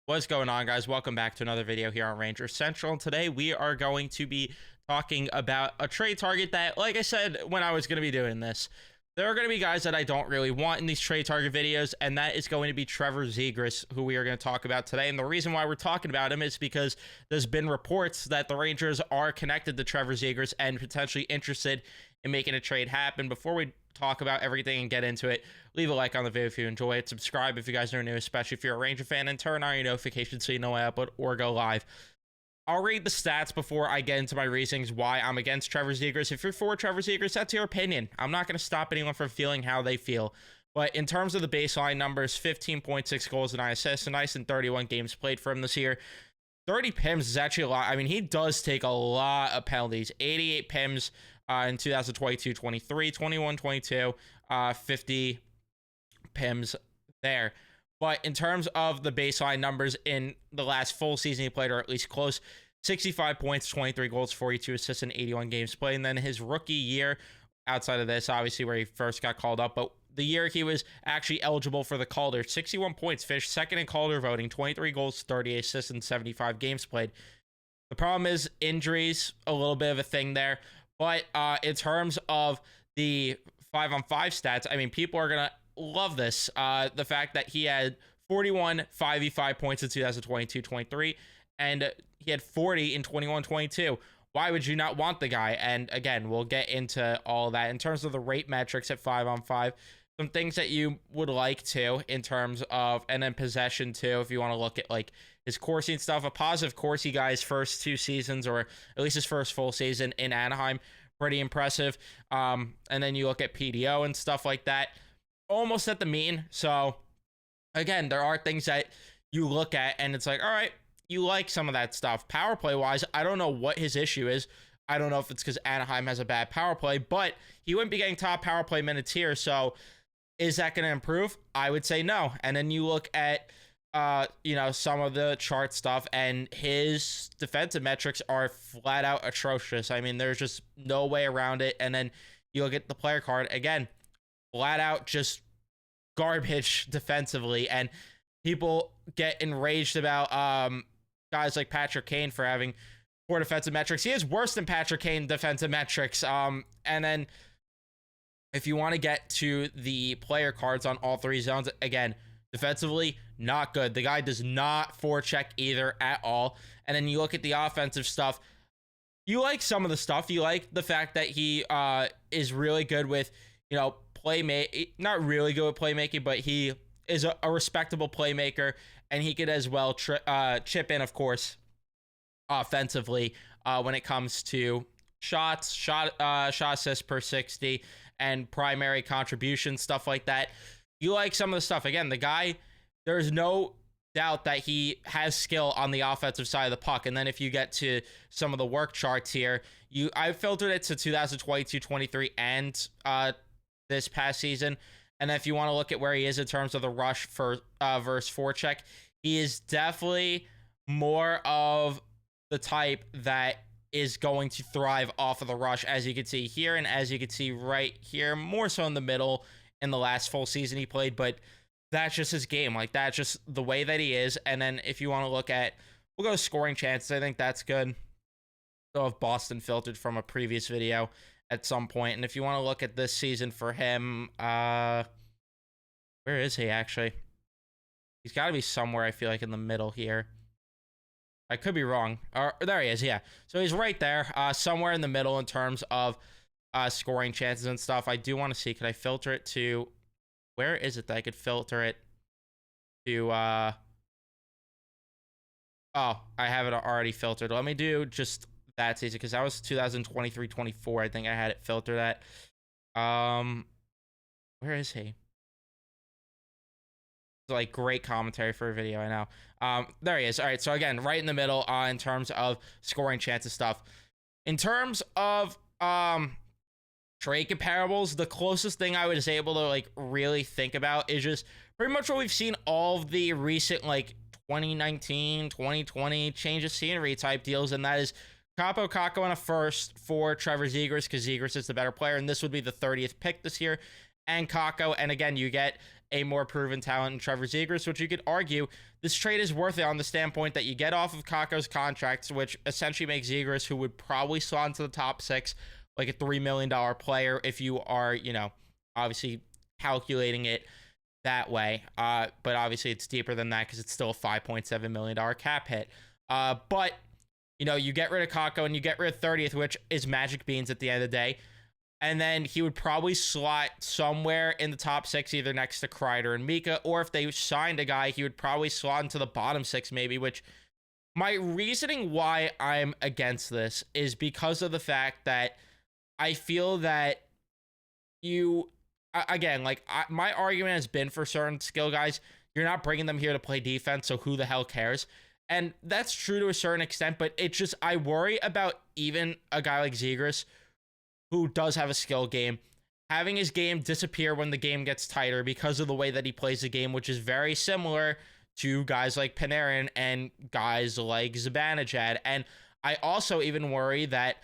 What's going on, guys? Welcome back to another video here on Ranger Central. And today we are going to be talking about a trade target that, like I said when I was going to be doing this, there are going to be guys that I don't really want in these trade target videos, and that is going to be Trevor Zegras, who we are going to talk about today. And the reason why we're talking about him is because there's been reports that the Rangers are connected to Trevor Zegras and potentially interested in making a trade happen. Before we talk about everything and get into it, leave a like on the video if you enjoy it. Subscribe if you guys are new, especially if you're a Ranger fan, and turn on your notifications so you know when I upload or go live. I'll read the stats before I get into my reasons why I'm against Trevor Zegras. If you're for Trevor Zegras, that's your opinion. I'm not going to stop anyone from feeling how they feel. But in terms of the baseline numbers, 15.6 goals and 9 assists, a nice in 31 games played for him this year. 30 PIMs is actually a lot. I mean, he does take a lot of penalties. 88 PIMs in 2022-23, 21-22, 50 PIMs there. But in terms of the baseline numbers in the last full season he played, or at least close, 65 points, 23 goals, 42 assists in 81 games played. And then his rookie year, outside of this, obviously where he first got called up, but the year he was actually eligible for the Calder, 61 points, finished second in Calder voting, 23 goals, 38 assists in 75 games played. The problem is injuries, a little bit of a thing there. But in terms of the 5-on-5 stats, I mean, people are going to love this. The fact that he had 41 5v5 points in 2022-23, and he had 40 in 21-22. Why would you not want the guy? And again, we'll get into all that. In terms of the rate metrics at 5-on-5, some things that you would like to in terms of, and then possession too, if you want to look at like his Corsi and stuff. A positive Corsi guy's first two seasons, or at least his first full season in Anaheim, pretty impressive. And then you look at PDO and stuff like that, almost at the mean. So again, there are things that you look at and it's like, all right, you like some of that stuff. Power play wise, I don't know what his issue is. I don't know if it's because Anaheim has a bad power play, but he wouldn't be getting top power play minutes here. So is that going to improve? I would say no. And then you look at, some of the chart stuff, and his defensive metrics are flat out atrocious. I mean, there's just no way around it. And then you look at the player card, again, flat out just garbage defensively. And people get enraged about guys like Patrick Kane for having poor defensive metrics. He is worse than Patrick Kane defensive metrics. And then if you want to get to the player cards on all three zones, again, defensively, not good. The guy does not forecheck either at all. And then you look at the offensive stuff. You like some of the stuff. You like the fact that he is really good with, not really good with playmaking, but he is a respectable playmaker, and he could as well chip in, of course, offensively when it comes to shot assists per 60 and primary contributions, stuff like that. You like some of the stuff. Again, the guy, there's no doubt that he has skill on the offensive side of the puck. And then if you get to some of the work charts here, I filtered it to 2022-23 and this past season. And if you want to look at where he is in terms of the rush for versus forecheck, he is definitely more of the type that is going to thrive off of the rush, as you can see here, and as you can see right here, more so in the middle in the last full season he played. But that's just his game. Like, that's just the way that he is. And then if you want to look at, we'll go scoring chances. I think that's good. So have Boston filtered from a previous video at some point. And if you want to look at this season for him, where is he actually? He's got to be somewhere, I feel like, in the middle here. I could be wrong. There he is, yeah. So he's right there, somewhere in the middle in terms of scoring chances and stuff. I do want to see, could I filter it to, where is it that I could filter it to, oh, I have it already filtered. Let me do just that season, because that was 2023-24. I think I had it filtered at. Where is he? Like, great commentary for a video, I know. There he is. All right, so again, right in the middle in terms of scoring chances stuff. In terms of trade comparables, the closest thing I was able to like really think about is just pretty much what we've seen all of the recent like 2019, 2020 change of scenery type deals, and that is Capo Kakko on a first for Trevor Zegras, because Zegras is the better player, and this would be the 30th pick this year. And Kakko, and again, you get a more proven talent in Trevor Zegras, which you could argue this trade is worth it on the standpoint that you get off of Kakko's contracts, which essentially makes Zegras, who would probably slot into the top 6, like a $3 million player if you are, you know, obviously calculating it that way. But obviously it's deeper than that because it's still a $5.7 million cap hit. But, you know, you get rid of Kakko and you get rid of 30th, which is magic beans at the end of the day. And then he would probably slot somewhere in the top 6, either next to Kreider and Mika, or if they signed a guy, he would probably slot into the bottom 6 maybe, which my reasoning why I'm against this is because of the fact that I feel that you, again, like my argument has been for certain skill guys, you're not bringing them here to play defense, so who the hell cares? And that's true to a certain extent, but it's just, I worry about even a guy like Zegras, who does have a skill game, having his game disappear when the game gets tighter because of the way that he plays the game, which is very similar to guys like Panarin and guys like Zibanejad. And I also even worry that,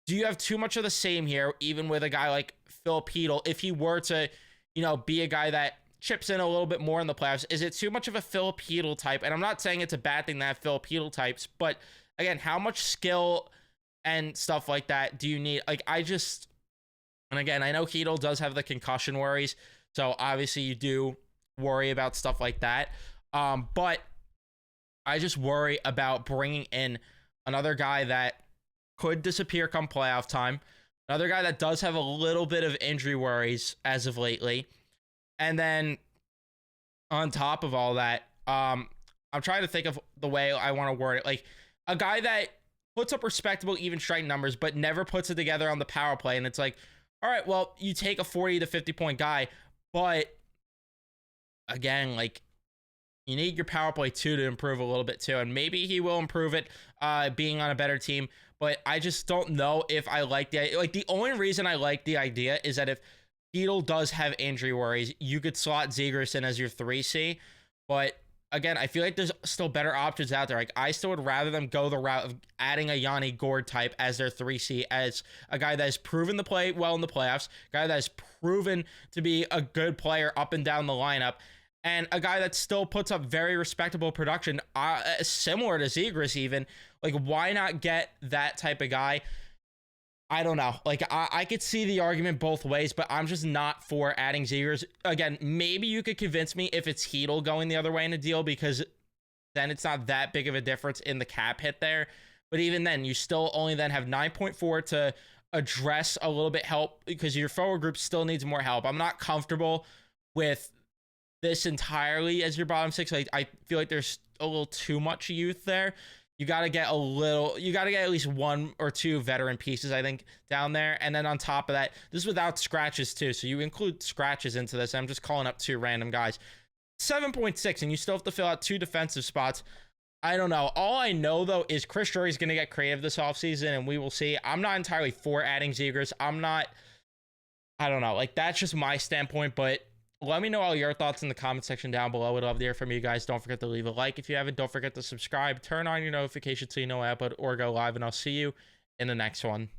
do you have too much of the same here, even with a guy like Phil Pedal, if he were to, you know, be a guy that chips in a little bit more in the playoffs? Is it too much of a Phil Pedal type? And I'm not saying it's a bad thing to have Phil Pedal types, but again, how much skill and stuff like that do you need? Like, I just, and again, I know Hedel does have the concussion worries, so obviously you do worry about stuff like that. But I just worry about bringing in another guy that could disappear come playoff time, another guy that does have a little bit of injury worries as of lately, and then on top of all that, I'm trying to think of the way I want to word it, like a guy that puts up respectable even strength numbers, but never puts it together on the power play. And it's like, all right, well, you take a 40 to 50 point guy, but again, like, you need your power play too to improve a little bit too. And maybe he will improve it being on a better team, but I just don't know if I like the only reason I like the idea is that if Hedel does have injury worries, you could slot Zegras in as your 3C, but again, I feel like there's still better options out there. Like, I still would rather them go the route of adding a Yanni Gourde type as their 3C, as a guy that has proven to play well in the playoffs, a guy that has proven to be a good player up and down the lineup, and a guy that still puts up very respectable production, similar to Zegras even. Like, why not get that type of guy? I don't know. Like, I could see the argument both ways, but I'm just not for adding Zegras. Again, maybe you could convince me if it's Hedel going the other way in a deal, because then it's not that big of a difference in the cap hit there. But even then, you still only then have 9.4 to address a little bit help, because your forward group still needs more help. I'm not comfortable with this entirely as your bottom 6. Like, I feel like there's a little too much youth there. You got to get at least 1 or 2 veteran pieces, I think, down there. And then on top of that, this is without scratches too. So you include scratches into this. I'm just calling up 2 random guys. 7.6, and you still have to fill out 2 defensive spots. I don't know. All I know, though, is Chris Drury's going to get creative this offseason, and we will see. I'm not entirely for adding Zegras. I don't know. Like, that's just my standpoint, but let me know all your thoughts in the comment section down below. I'd love to hear from you guys. Don't forget to leave a like if you haven't. Don't forget to subscribe. Turn on your notifications so you know when I upload or go live, and I'll see you in the next one.